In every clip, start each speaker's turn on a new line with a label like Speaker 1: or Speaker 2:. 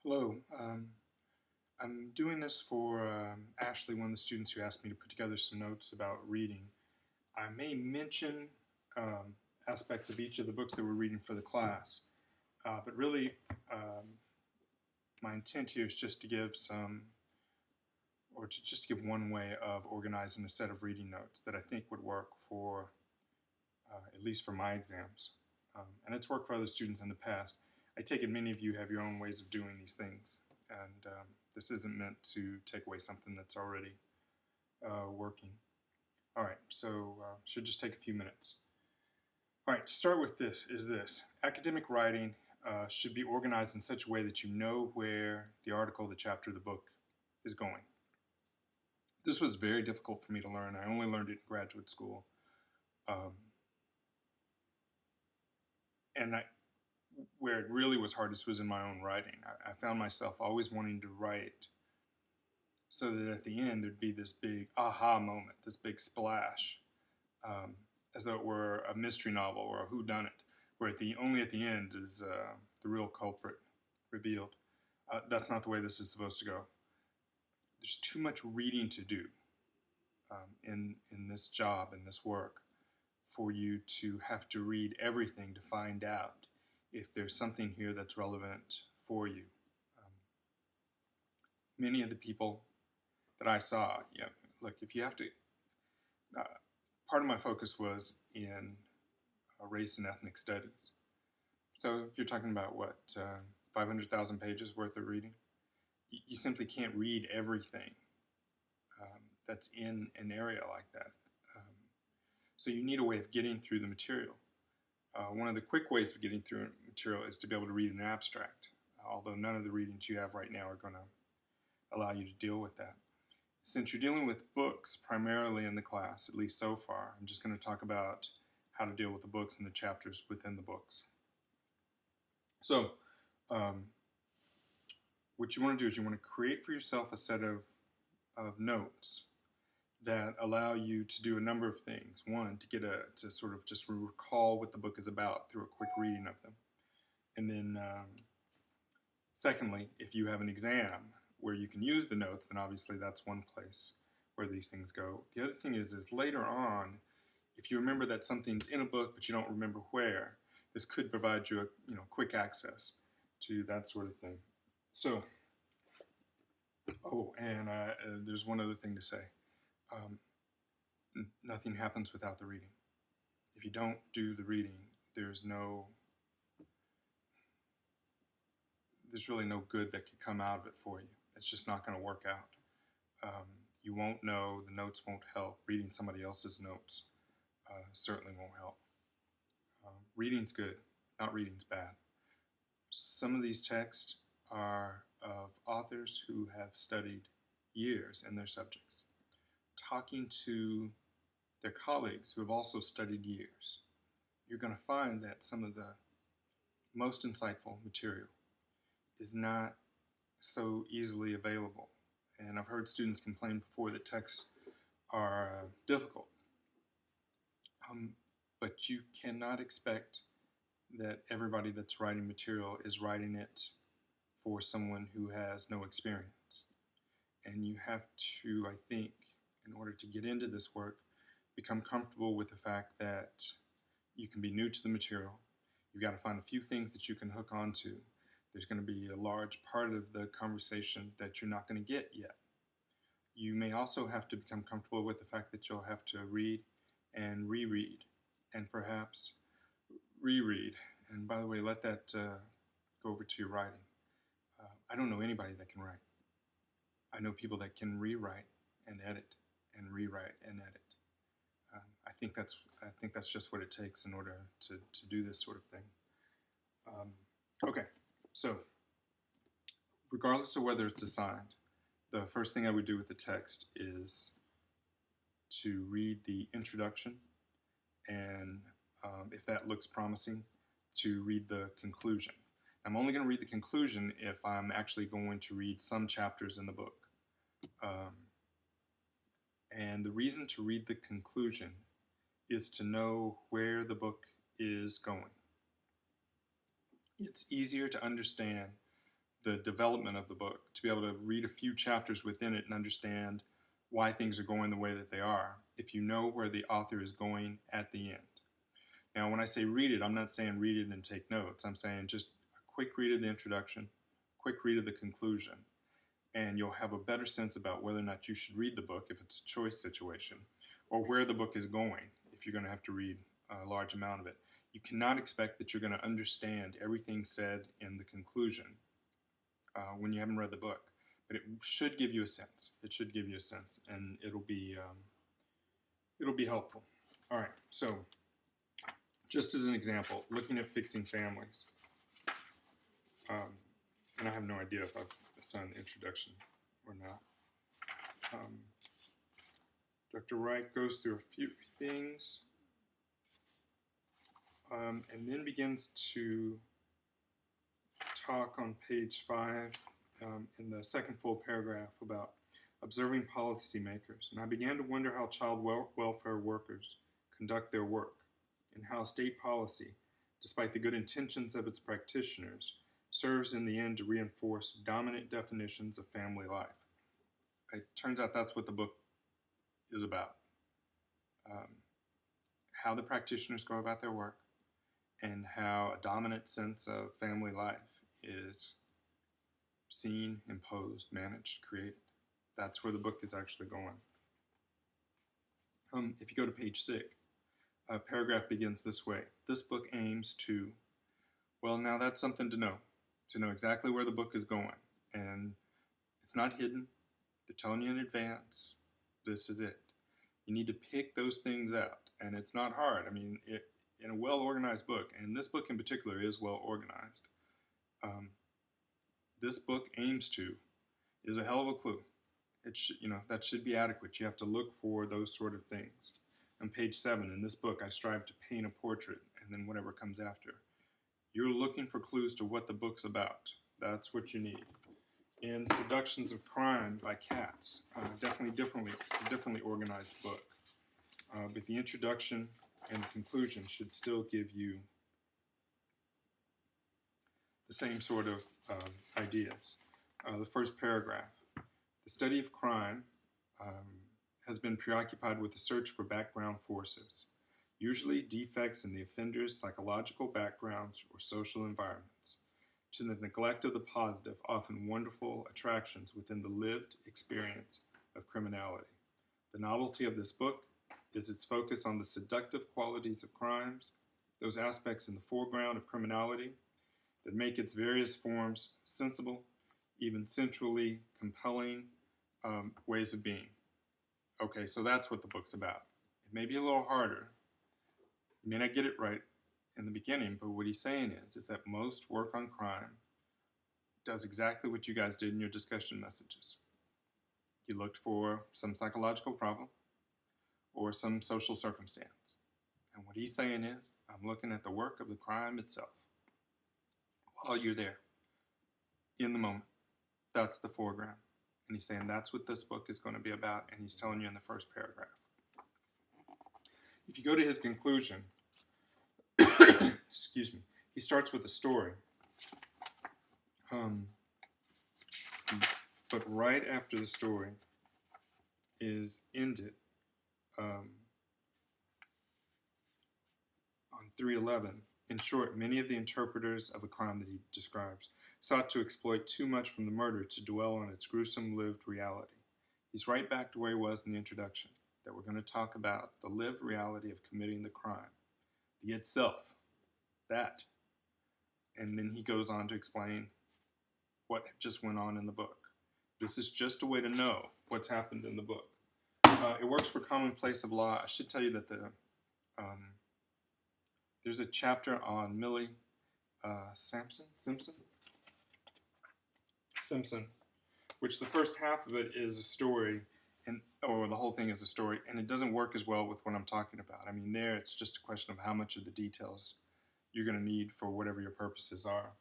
Speaker 1: Hello. I'm doing this for Ashley, one of the students who asked me to put together some notes about reading. I may mention um, aspects of each of the books that we're reading for the class, but really my intent here is just to give just to give one way of organizing a set of reading notes that I think would work for, at least for my exams. And it's worked for other students in the past. I take it many of you have your own ways of doing these things, and this isn't meant to take away something that's already working. All right, so should just take a few minutes. All right, to start with this. Academic writing should be organized in such a way that you know where the article, the chapter, the book is going. This was very difficult for me to learn. I only learned it in graduate school. Um, and where it really was hardest was in my own writing. I found myself always wanting to write so that at the end there'd be this big aha moment, this big splash, as though it were a mystery novel or a whodunit, where only at the end is the real culprit revealed. That's not the way this is supposed to go. There's too much reading to do in this job, in this work, for you to have to read everything to find out if there's something here that's relevant for you. Many of the people that I saw, look, if you have to, uh, part of my focus was in race and ethnic studies. So you're talking about what, 500,000 pages worth of reading? You simply can't read everything that's in an area like that. So you need a way of getting through the material. One of the quick ways of getting through material is to be able to read an abstract, although none of the readings you have right now are going to allow you to deal with that. Since you're dealing with books primarily in the class, at least so far, I'm just going to talk about how to deal with the books and the chapters within the books. So, what you want to do is you want to create for yourself a set of notes that allow you to do a number of things. One, to sort of just recall what the book is about through a quick reading of them. And then, secondly, if you have an exam where you can use the notes, then obviously that's one place where these things go. The other thing is later on, if you remember that something's in a book but you don't remember where, this could provide you quick access to that sort of thing. So, and there's one other thing to say. Nothing happens without the reading. If you don't do the reading, there's really no good that could come out of it for you. It's just not going to work out. You won't know, the notes won't help. Reading somebody else's notes certainly won't help. Reading's good, not reading's bad. Some of these texts are of authors who have studied years in their subjects, talking to their colleagues who have also studied years. You're going to find that some of the most insightful material is not so easily available. And I've heard students complain before that texts are difficult. But you cannot expect that everybody that's writing material is writing it for someone who has no experience. And you have to, I think, in order to get into this work, become comfortable with the fact that you can be new to the material. You've got to find a few things that you can hook onto. There's going to be a large part of the conversation that you're not going to get yet. You may also have to become comfortable with the fact that you'll have to read and reread and perhaps reread. And by the way, let that go over to your writing. I don't know anybody that can write. I know people that can rewrite and edit and rewrite and edit. I think that's just what it takes in order to do this sort of thing. Okay, so regardless of whether it's assigned, the first thing I would do with the text is to read the introduction, and if that looks promising, to read the conclusion. I'm only going to read the conclusion if I'm actually going to read some chapters in the book. And the reason to read the conclusion is to know where the book is going. It's easier to understand the development of the book, to be able to read a few chapters within it and understand why things are going the way that they are, if you know where the author is going at the end. Now, when I say read it, I'm not saying read it and take notes. I'm saying just a quick read of the introduction, quick read of the conclusion, and you'll have a better sense about whether or not you should read the book if it's a choice situation, or where the book is going if you're going to have to read a large amount of it. You cannot expect that you're going to understand everything said in the conclusion when you haven't read the book, but it should give you a sense. It should give you a sense, and it'll be helpful. All right, so just as an example, looking at fixing families, and I have no idea if I've assigned the introduction or not. Dr. Wright goes through a few things and then begins to talk on page 5 in the second full paragraph about observing policymakers. And I began to wonder how child welfare workers conduct their work, and how state policy, despite the good intentions of its practitioners, serves in the end to reinforce dominant definitions of family life. It turns out that's what the book is about. How the practitioners go about their work, and how a dominant sense of family life is seen, imposed, managed, created. That's where the book is actually going. If you go to page 6, a paragraph begins this way. This book aims to, well, now that's something to know exactly where the book is going. And it's not hidden. They're telling you in advance. This is it. You need to pick those things out. And it's not hard. I mean, in a well-organized book, and this book in particular is well-organized, this book aims to is a hell of a clue. That should be adequate. You have to look for those sort of things. On page 7, in this book, I strive to paint a portrait, and then whatever comes after. You're looking for clues to what the book's about. That's what you need. In Seductions of Crime by Katz, definitely differently organized book. But the introduction and the conclusion should still give you the same sort of ideas. The first paragraph. The study of crime has been preoccupied with the search for background forces, usually defects in the offender's psychological backgrounds or social environments, to the neglect of the positive, often wonderful attractions within the lived experience of criminality. The novelty of this book is its focus on the seductive qualities of crimes, those aspects in the foreground of criminality that make its various forms sensible, even sensually compelling ways of being. Okay, so that's what the book's about. It may be a little harder. You may not get it right in the beginning, but what he's saying is that most work on crime does exactly what you guys did in your discussion messages. You looked for some psychological problem or some social circumstance. And what he's saying is, I'm looking at the work of the crime itself. While you're there, in the moment, that's the foreground. And he's saying that's what this book is going to be about, and he's telling you in the first paragraph. If you go to his conclusion, excuse me, he starts with a story. But right after the story is ended on 3:11. In short, many of the interpreters of a crime that he describes sought to exploit too much from the murder to dwell on its gruesome lived reality. He's right back to where he was in the introduction, that we're going to talk about the lived reality of committing the crime, the itself, that. And then he goes on to explain what just went on in the book. This is just a way to know what's happened in the book. It works for commonplace of law. I should tell you that there's a chapter on Millie Simpson, which the first half of it is a story, or the whole thing is a story, and it doesn't work as well with what I'm talking about. I mean, there it's just a question of how much of the details you're going to need for whatever your purposes are.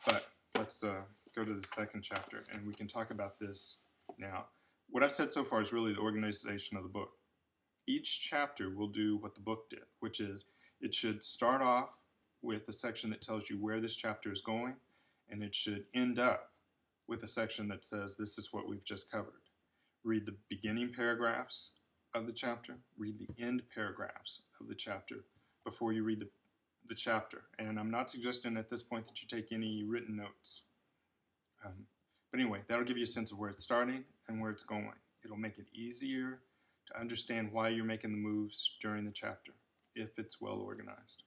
Speaker 1: But let's go to the second chapter, and we can talk about this now. What I've said so far is really the organization of the book. Each chapter will do what the book did, which is it should start off with a section that tells you where this chapter is going, and it should end up with a section that says this is what we've just covered. Read the beginning paragraphs of the chapter, read the end paragraphs of the chapter before you read the chapter. And I'm not suggesting at this point that you take any written notes. But anyway, that'll give you a sense of where it's starting and where it's going. It'll make it easier to understand why you're making the moves during the chapter, if it's well organized.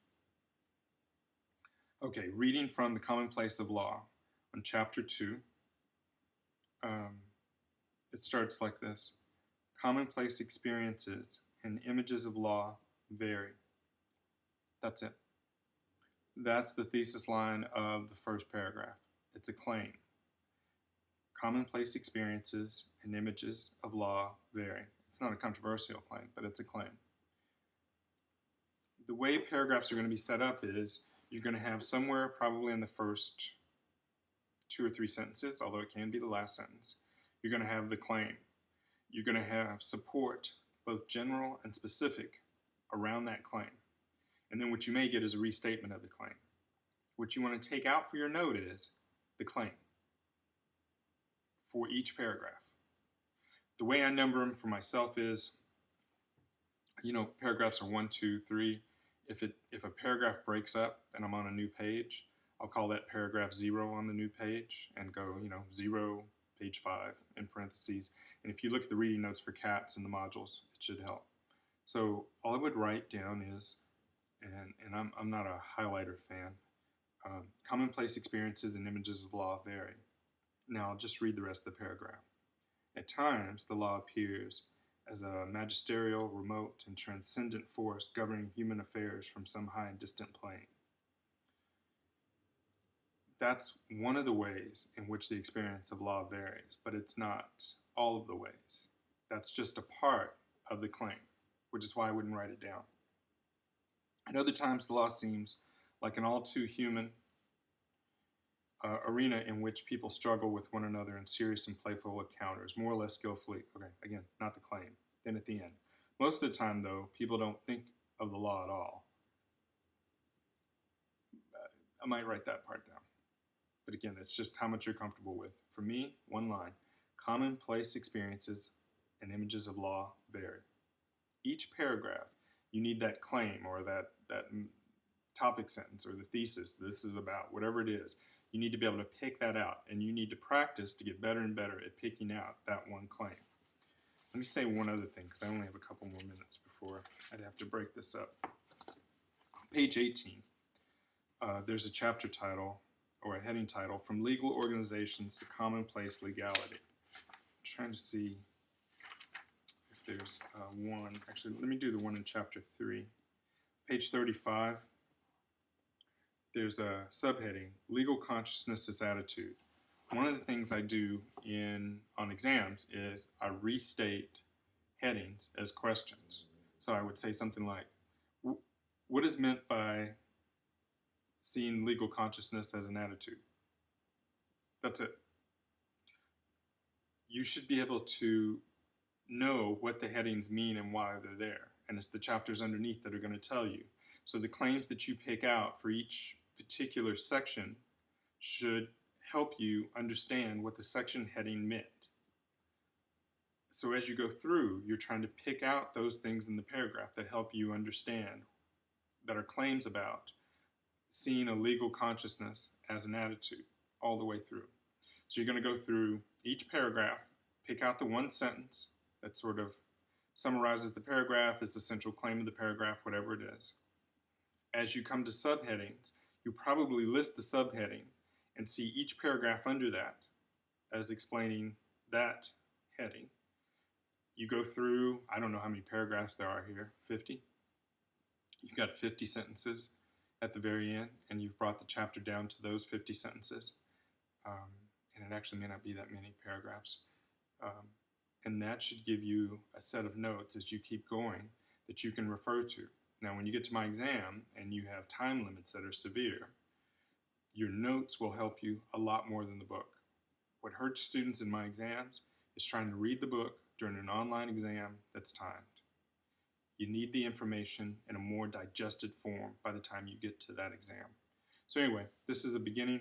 Speaker 1: Okay, reading from the Commonplace of Law on chapter 2. It starts like this. Commonplace experiences and images of law vary. That's it. That's the thesis line of the first paragraph. It's a claim. Commonplace experiences and images of law vary. It's not a controversial claim, but it's a claim. The way paragraphs are going to be set up is you're going to have somewhere probably in the first 2 or 3 sentences, although it can be the last sentence, you're going to have the claim. You're going to have support, both general and specific, around that claim. And then what you may get is a restatement of the claim. What you want to take out for your note is the claim for each paragraph. The way I number them for myself is, paragraphs are 1, 2, 3. If a paragraph breaks up and I'm on a new page, I'll call that paragraph 0 on the new page and go, 0, page 5 in parentheses. And if you look at the reading notes for CATs in the modules, it should help. So all I would write down is, and I'm not a highlighter fan, commonplace experiences and images of law vary. Now I'll just read the rest of the paragraph. At times, the law appears as a magisterial, remote, and transcendent force governing human affairs from some high and distant plane. That's one of the ways in which the experience of law varies, but it's not all of the ways. That's just a part of the claim, which is why I wouldn't write it down. At other times, the law seems like an all too human arena in which people struggle with one another in serious and playful encounters, more or less skillfully. Okay, again, not the claim. Then at the end. Most of the time, though, people don't think of the law at all. I might write that part down. But again, it's just how much you're comfortable with. For me, one line. Commonplace experiences and images of law vary. Each paragraph, you need that claim or that topic sentence or the thesis this is about, whatever it is. You need to be able to pick that out, and you need to practice to get better and better at picking out that one claim. Let me say one other thing, because I only have a couple more minutes before I'd have to break this up. On page 18, there's a chapter title, or a heading title, From Legal Organizations to Commonplace Legality. I'm trying to see if there's one. Actually, let me do the one in chapter 3. Page 35. There's a subheading, Legal Consciousness as Attitude. One of the things I do on exams is I restate headings as questions. So I would say something like, what is meant by seeing legal consciousness as an attitude? That's it. You should be able to know what the headings mean and why they're there. And it's the chapters underneath that are going to tell you. So the claims that you pick out for each particular section should help you understand what the section heading meant. So as you go through, you're trying to pick out those things in the paragraph that help you understand, that are claims about seeing a legal consciousness as an attitude all the way through. So you're going to go through each paragraph, pick out the one sentence that sort of summarizes the paragraph, is the central claim of the paragraph, whatever it is. As you come to subheadings, you probably list the subheading and see each paragraph under that as explaining that heading. You go through, I don't know how many paragraphs there are here, 50? You've got 50 sentences at the very end, and you've brought the chapter down to those 50 sentences. And it actually may not be that many paragraphs. And that should give you a set of notes as you keep going that you can refer to. Now, when you get to my exam and you have time limits that are severe, your notes will help you a lot more than the book. What hurts students in my exams is trying to read the book during an online exam that's timed. You need the information in a more digested form by the time you get to that exam. So anyway, this is a beginning